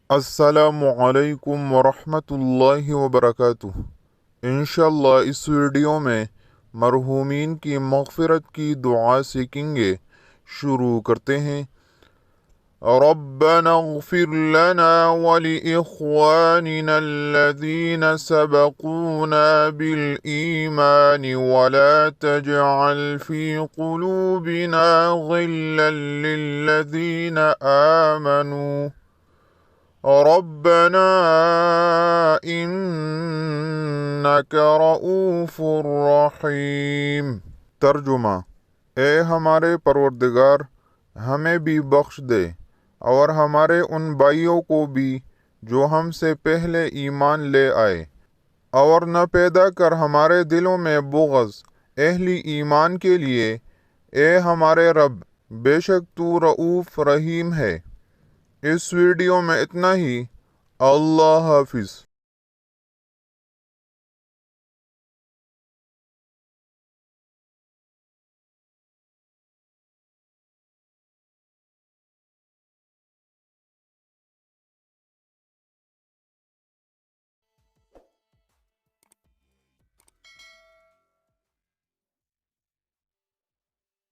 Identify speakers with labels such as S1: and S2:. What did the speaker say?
S1: السلام علیکم ورحمۃ اللہ وبرکاتہ۔ انشاءاللہ اس ویڈیو میں مرحومین کی مغفرت کی دعا سیکھیں گے۔ شروع کرتے ہیں۔ ربنا اغفر لنا ولإخواننا الذين سبقونا بالإيمان ولا تجعل في قلوبنا غلا للذين آمنوا ربنا انک رؤوف رحیم۔ ترجمہ: اے ہمارے پروردگار، ہمیں بھی بخش دے اور ہمارے ان بھائیوں کو بھی جو ہم سے پہلے ایمان لے آئے، اور نہ پیدا کر ہمارے دلوں میں بغض اہل ایمان کے لیے، اے ہمارے رب، بے شک تو رؤوف رحیم ہے۔ اس ویڈیو میں اتنا ہی۔ اللہ حافظ۔